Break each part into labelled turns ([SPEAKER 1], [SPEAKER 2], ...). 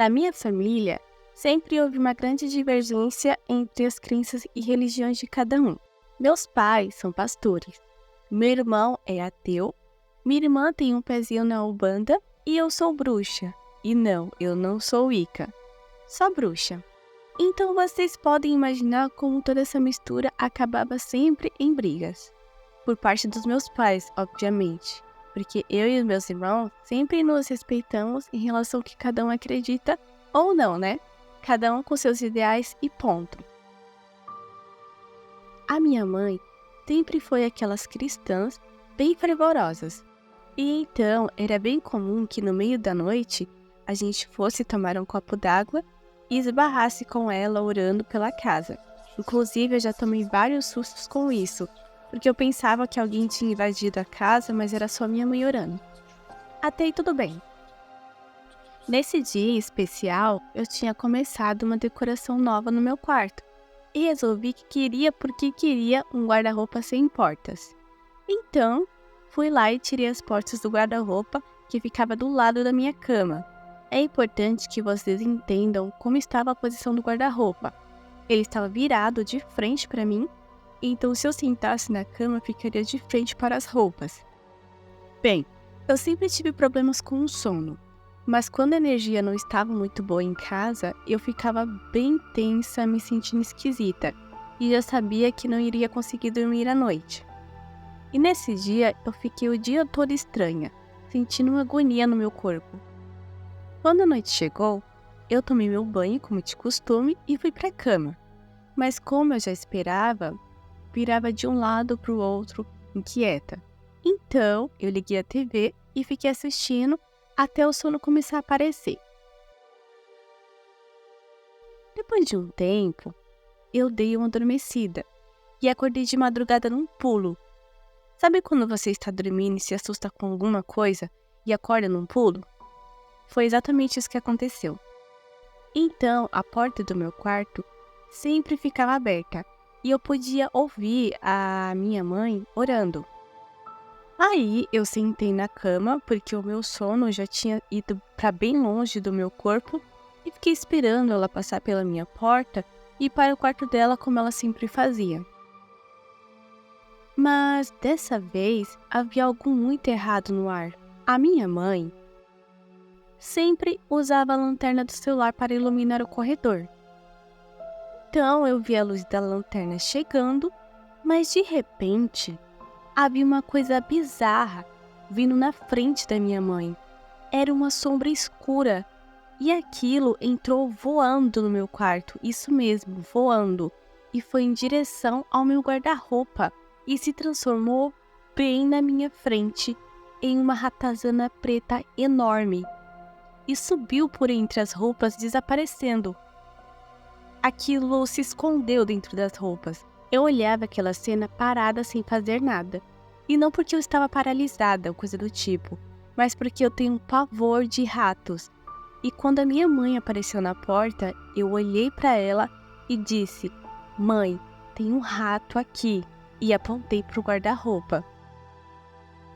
[SPEAKER 1] Na minha família, sempre houve uma grande divergência entre as crenças e religiões de cada um. Meus pais são pastores, meu irmão é ateu, minha irmã tem um pezinho na Umbanda e eu sou bruxa. E não, eu não sou Wicca, só bruxa. Então vocês podem imaginar como toda essa mistura acabava sempre em brigas. Por parte dos meus pais, obviamente, porque eu e os meus irmãos sempre nos respeitamos em relação ao que cada um acredita ou não, né? Cada um com seus ideais e ponto. A minha mãe sempre foi aquelas cristãs bem fervorosas. E então era bem comum que no meio da noite a gente fosse tomar um copo d'água e esbarrasse com ela orando pela casa. Inclusive eu já tomei vários sustos com isso, porque eu pensava que alguém tinha invadido a casa, mas era só minha mãe orando. Até aí tudo bem. Nesse dia especial, eu tinha começado uma decoração nova no meu quarto e resolvi que queria um guarda-roupa sem portas. Então, fui lá e tirei as portas do guarda-roupa que ficava do lado da minha cama. É importante que vocês entendam como estava a posição do guarda-roupa. Ele estava virado de frente para mim, então se eu sentasse na cama, ficaria de frente para as roupas. Bem, eu sempre tive problemas com o sono, mas quando a energia não estava muito boa em casa, eu ficava bem tensa, me sentindo esquisita, e já sabia que não iria conseguir dormir à noite. E nesse dia, eu fiquei o dia todo estranha, sentindo uma agonia no meu corpo. Quando a noite chegou, eu tomei meu banho, como de costume, e fui para a cama. Mas como eu já esperava, virava de um lado para o outro, inquieta. Então, eu liguei a TV e fiquei assistindo até o sono começar a aparecer. Depois de um tempo, eu dei uma adormecida e acordei de madrugada num pulo. Sabe quando você está dormindo e se assusta com alguma coisa e acorda num pulo? Foi exatamente isso que aconteceu. Então, a porta do meu quarto sempre ficava aberta e eu podia ouvir a minha mãe orando. Aí, eu sentei na cama porque o meu sono já tinha ido para bem longe do meu corpo e fiquei esperando ela passar pela minha porta e ir para o quarto dela como ela sempre fazia. Mas, dessa vez, havia algo muito errado no ar. A minha mãe sempre usava a lanterna do celular para iluminar o corredor. Então eu vi a luz da lanterna chegando, mas de repente havia uma coisa bizarra vindo na frente da minha mãe. Era uma sombra escura e aquilo entrou voando no meu quarto, isso mesmo, voando, e foi em direção ao meu guarda-roupa e se transformou bem na minha frente em uma ratazana preta enorme. E subiu por entre as roupas, desaparecendo. Aquilo se escondeu dentro das roupas. Eu olhava aquela cena parada sem fazer nada. E não porque eu estava paralisada ou coisa do tipo, mas porque eu tenho um pavor de ratos. E quando a minha mãe apareceu na porta, eu olhei para ela e disse: "Mãe, tem um rato aqui", e apontei para o guarda-roupa.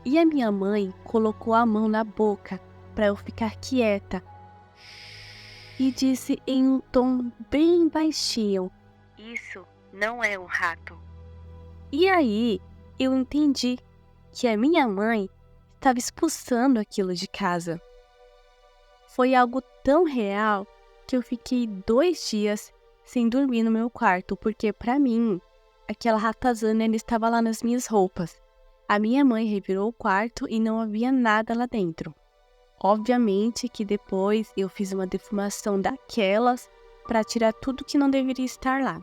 [SPEAKER 1] E a minha mãe colocou a mão na boca para eu ficar quieta e disse em um tom bem baixinho: "Isso não é um rato". E aí eu entendi que a minha mãe estava expulsando aquilo de casa. Foi algo tão real que eu fiquei 2 dias sem dormir no meu quarto, porque para mim aquela ratazana ainda estava lá nas minhas roupas. A minha mãe revirou o quarto e não havia nada lá dentro. Obviamente que depois eu fiz uma defumação daquelas para tirar tudo que não deveria estar lá.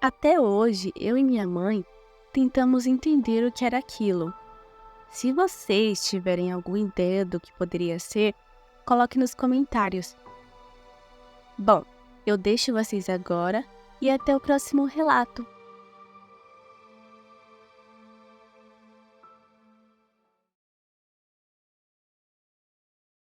[SPEAKER 1] Até hoje, eu e minha mãe tentamos entender o que era aquilo. Se vocês tiverem alguma ideia do que poderia ser, coloque nos comentários. Bom, eu deixo vocês agora e até o próximo relato.